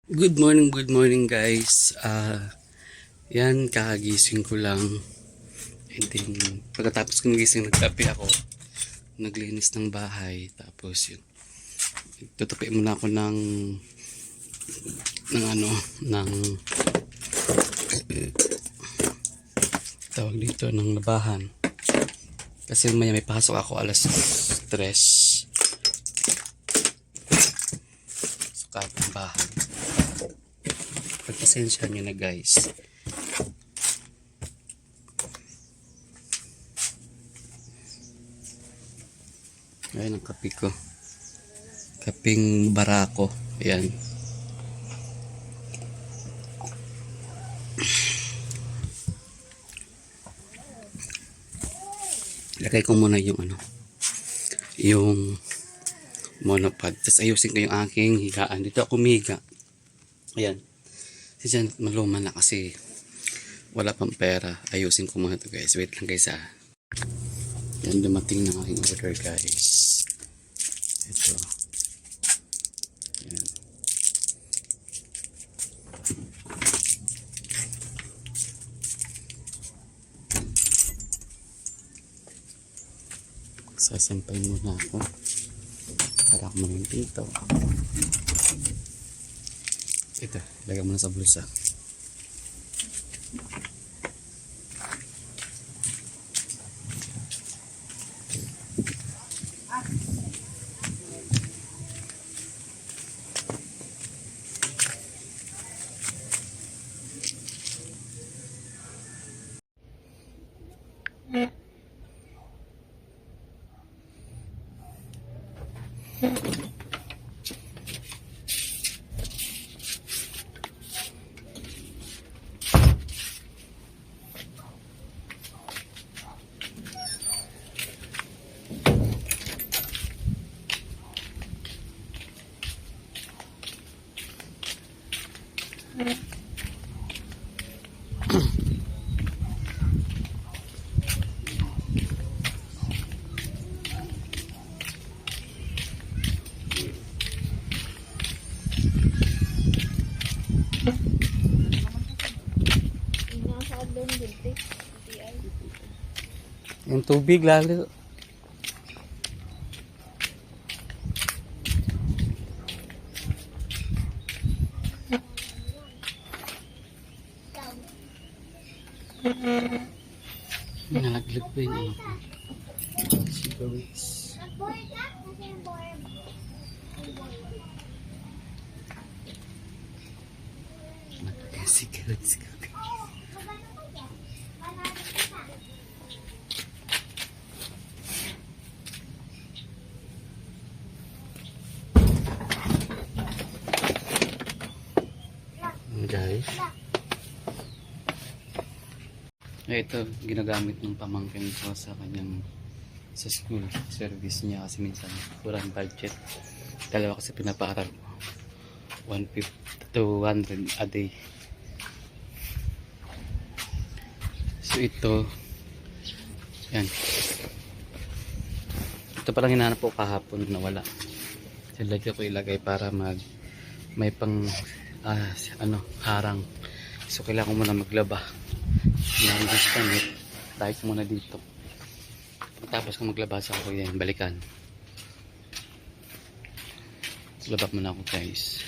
Good morning guys. Yan, kakagising ko lang. And then, pagkatapos kong gising, nagkape ako. Naglinis ng bahay. Tapos yun, tutupi muna ako ng tawag dito, ng labahan. Kasi may pasok ako alas 3. Sukat ng bahay. Pagpasensya nyo na guys. Ayan ang kape ko. Kaping barako. Ayan. Lagay ko muna yung monopod. Tapos ayusin ko yung aking higaan. Dito ako humiga. Ayan. Si Janet maluma na kasi wala pang pera. Ayusin ko muna to guys. Wait lang guys Yan, dumating ng aking order guys. Ito. Ayan. Sasampay muna ako. Para ako muna yung pinto. Ito, lagay mo na sa bulsa. Yung tubig lalo. Nalaglag pa yung ano ko. Cigarettes. Cigarettes ka. Guys. Ito, ginagamit ng pamangkin ko sa kanyang sa school service niya kasi minsan kurang budget. Dalawa kasi pinapaaral ko. 150 to 100 a day. So ito, yan. Ito palang hinahanap ko kahapon na wala. Silagay ko ilagay para may pang harang. So kailangan ko muna maglaba ng damit. Tayo ko muna dito. Tapos kung maglabas ako yan, balikan. So, labak muna ako guys.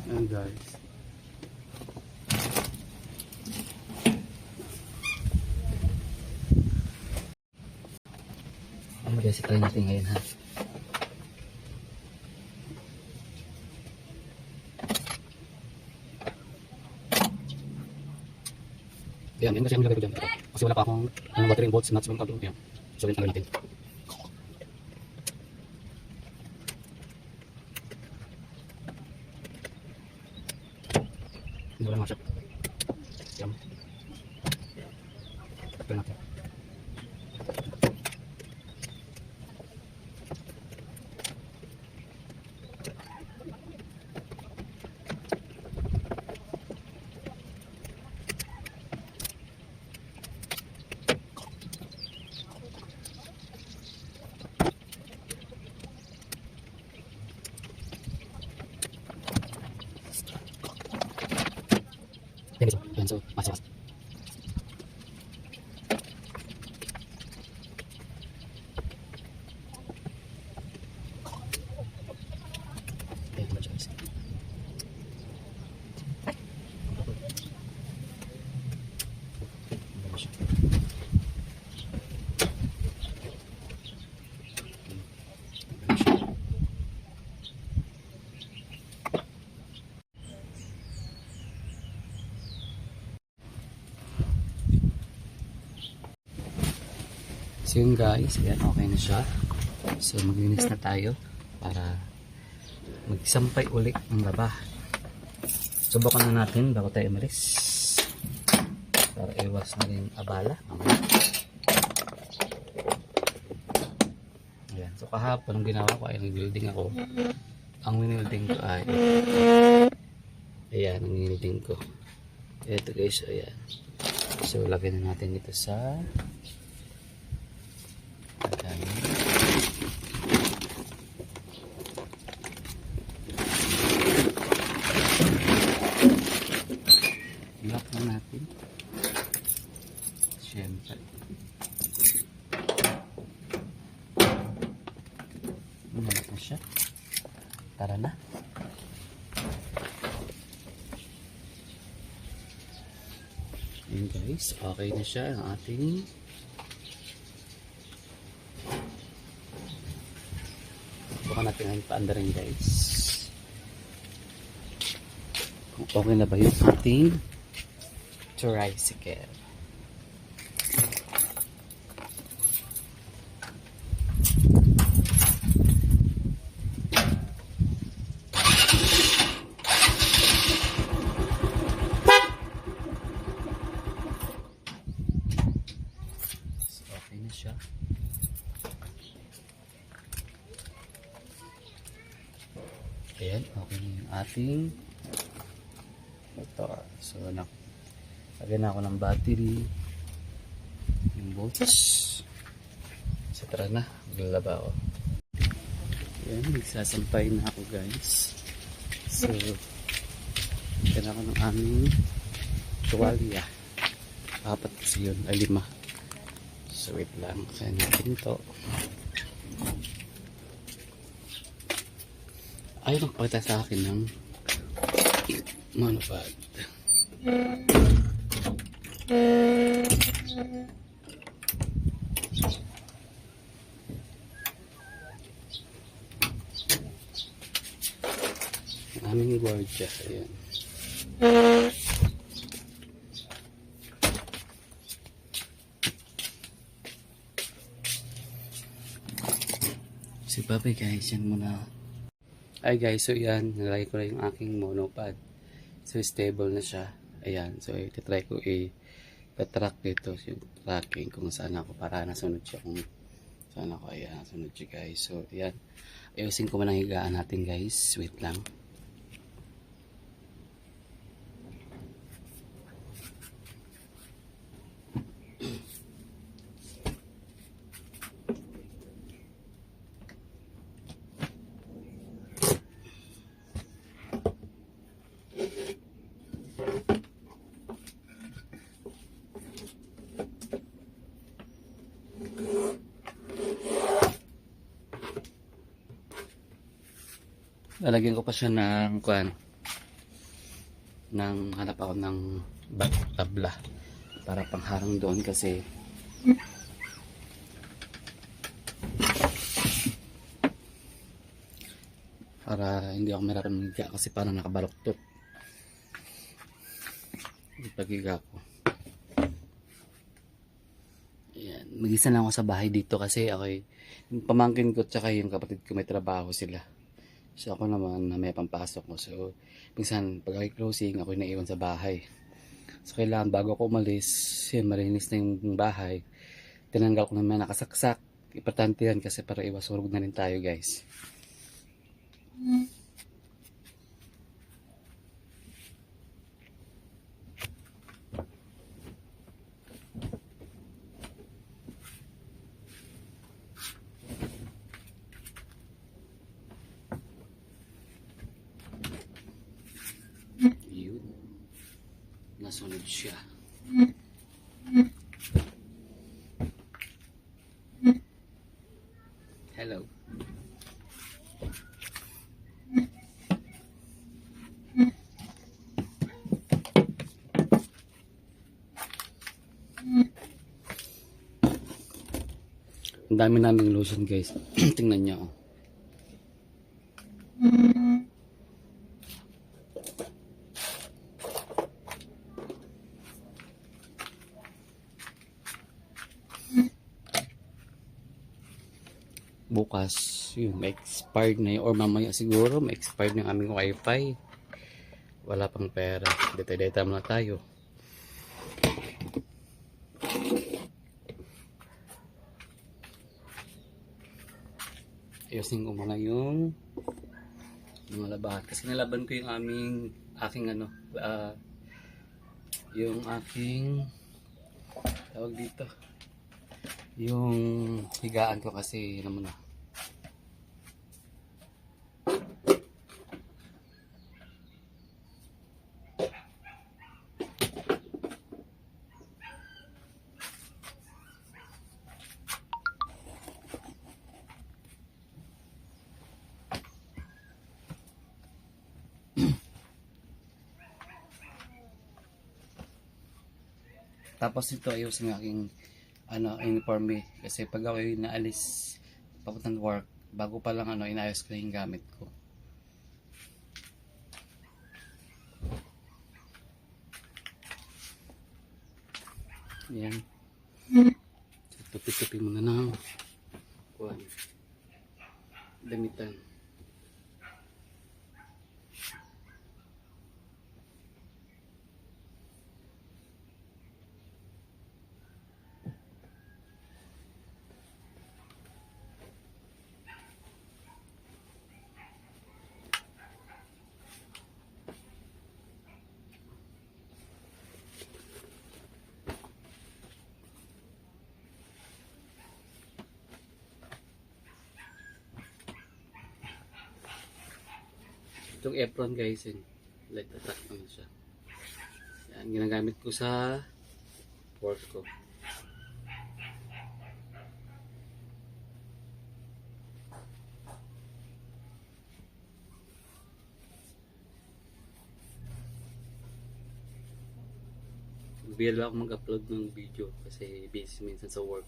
Ayan guys. Guys, try natin ngayon ha. Yan kasi yung nilagay ko dyan. Ito. Kasi wala pa akong watering bolts, nuts, mga yan. So, yun natin. Hindi wala nga siya. Yan. Ito natin. Yan, so, masas. Ayan, masas. So yun guys, ayan, okay na siya. So maglinis na tayo para magsampay ulit ng laba. Subukan na natin bago tayo umalis para iwas na rin abala. Ayan, so kahapon ang ginawa ko ay nag-building ako. Ang winilding ko ay ayan, ang winilding ko. Ito guys, ayan. So lagyan na natin dito sa lock na natin. Siyempre. Lock na siya. Tara na. Ayan guys, okay na siya ang ating baka natin ang paanda rin guys kung okay na ba yung ating tricycle. So, okay na siya. Ayan, okay na yung ating motor. So, lagyan na ako ng battery, yung bolts. So, tara na, maglalaba ako. Ayan, nagsasampay na ako guys. So, lagyan ako ng aming tuwalya. 4 kasi yun, ay 5. So, wait lang, kaya natin ito. Ayaw magpakita sa akin ng monopod. Ang aming gwardiya. Ayan. Si Papi guys, yan muna. Ay guys, so yan, nalagay ko na yung aking monopod. So stable na siya. Ayan, so itatry ko i-track dito yung tracking kung saan ako para nasunod siya kung saan ako. Ayan, nasunod siya guys. So ayan, ayusin ko muna ang higaan natin guys. Wait lang. Lalagyan ko pa siya ng hanap ako ng tabla para pangharang doon kasi para hindi ako mahirapan maghiga kasi parang nakabaloktot yung paghiga ko. mag-isa lang ako sa bahay dito kasi ako yung pamangkin ko tsaka yung kapatid ko may trabaho sila. So ako naman na may pampasok ko. So minsan pag ako closing ako yung naiwan sa bahay. So kailangan bago ako umalis, yun, malinis na yung bahay. Tinanggal ko naman nakasaksak. Importante yan kasi para iwas surog na rin tayo guys. Yun. Nasunod siya. Hello. Ang dami naming lotion guys. Tingnan niyo. Oh. Bukas, yun, expired na yun. Or mamaya siguro, ma-expired na yung aming wifi. Wala pang pera. Data-data muna tayo. Ayusin ko muna yung mga labahan. Kasi nalaban ko yung aking yung aking tawag dito. Yung higaan ko kasi naman na. Tapos ito ayusin ng aking uniforme kasi pag ako yung naalis papuntang work, bago pa lang inayos ko yung gamit ko. Yan. Tupi-tupi muna na. Kuhan. Damitan. Itong apron guys, light attack naman siya. Yan, ginagamit ko sa work ko. Bihira ako mag-upload ng video kasi busy minsan sa work.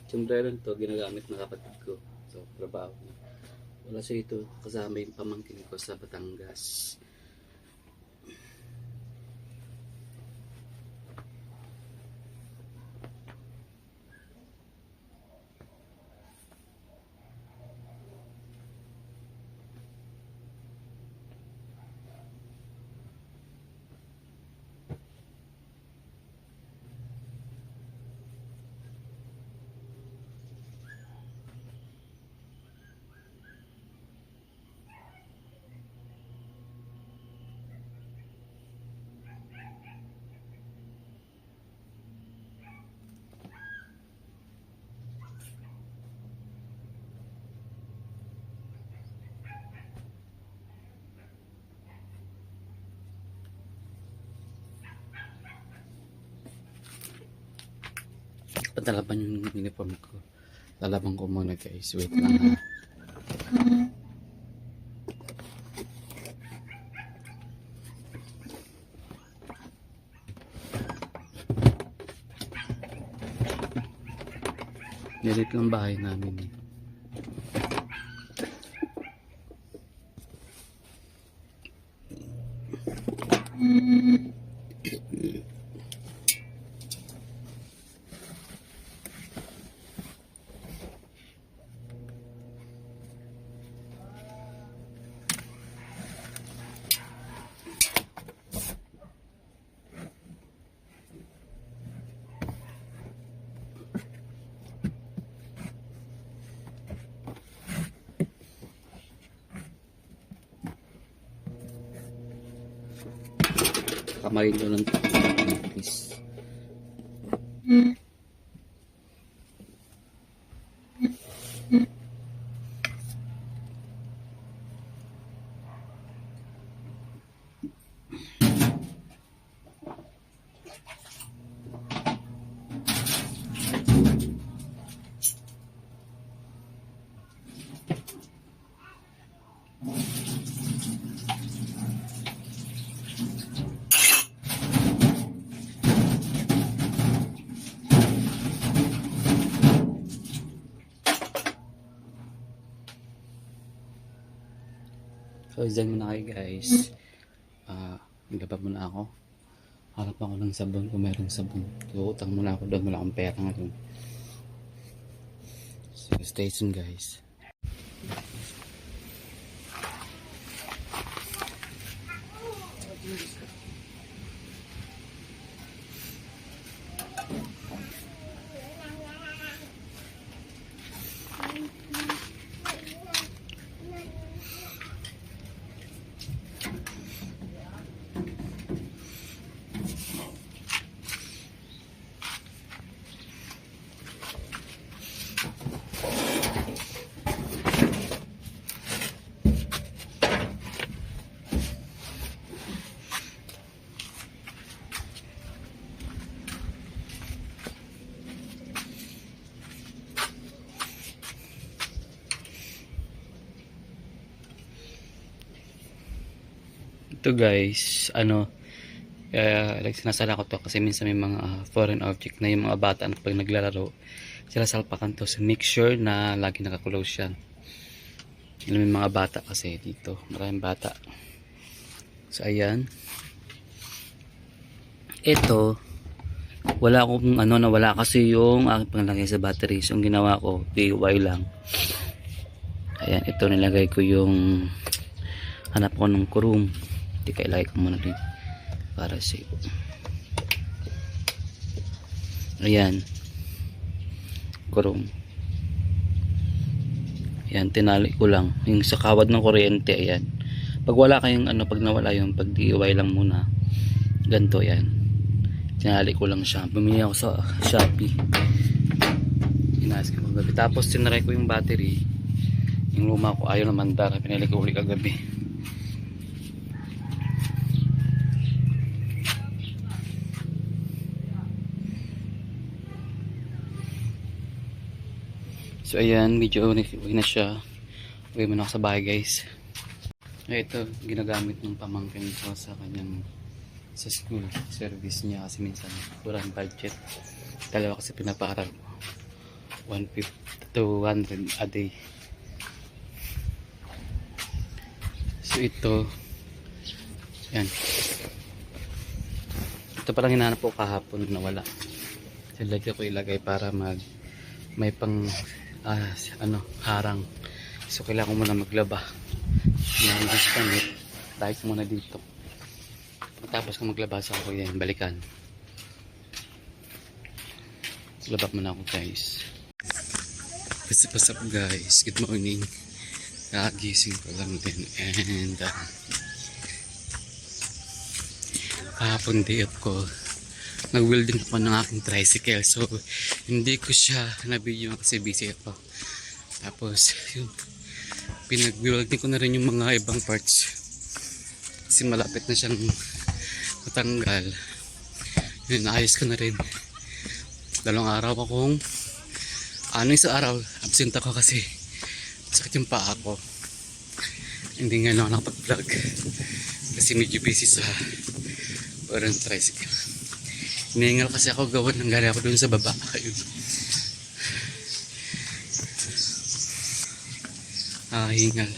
Sombrero to ginagamit ng kapatid ko sa trabaho. Wala siya ito kasama yung pamangkin ko sa Batangas. Patalaban yung uniform ko. Lalaban ko muna guys. Wait lang ha. Nilit lang bahay namin eh. Kamarin ko lang please. So, dyan muna kayo guys. Naglaba muna ako. Harap ako ng sabon kung mayroong sabon. So, utang muna ako doon. Wala akong pera ngayon. So, stay tuned guys. Ito guys, like sinasala ko to kasi minsan may mga foreign object na yung mga bata pag naglalaro, sila salpakan to. So make sure na lagi naka-close yan. May mga bata kasi dito, maraming bata. So ayan. Ito, wala akong nawala kasi yung aking panglagay sa battery. So ang ginawa ko, DIY lang. Ayan, ito nilagay ko yung hanap ko ng kurum. Ilagay ko muna rin para safe. Ayan, kurong. Ayan, tinali ko lang yung sa kawad ng kuryente. Ayan, pag wala kayong pag nawala yung pag DIY lang muna ganito. Yan, tinali ko lang siya. Bumili ako sa Shopee, inaas ko kagabi. Tapos tinaray ko yung battery, yung luma ko ayaw naman dara, pinili ko ulit kagabi. So ayan, medyo uwi na siya. Uwi muna ako sa bahay guys. Ito, ginagamit ng pamangkin ko sa kanyang sa school service niya kasi minsan kurang budget. Dalawa kasi pinapaaral ko, 150 to 100 a day. So ito, yan. Ito palang hinahanap ko kahapon na wala. So lagyan ko ilagay para may pang harang. So kailangan ko muna maglaba ng disconnect. Dahil ko muna dito. Tapos kung maglaba sa ako yan, balikan. Labak muna ako guys. What's up guys? Good morning. Nakagising ko lang din. And kahapon day off ko, nag-welding ko ng aking tricycle. So hindi ko siya na-video kasi busy ako. Tapos yun, pinag-welding ko na rin yung mga ibang parts kasi malapit na siyang matanggal. Yun, naayos ko na rin. Dalawang araw akong, isang araw, absent ako kasi sakit yung paa ko. Hindi nga lang ako nakapag-vlog kasi medyo busy sa parang tricycle. Hinihingal kasi ako gawin ng galing ako dun sa baba. Ayun. Hingal.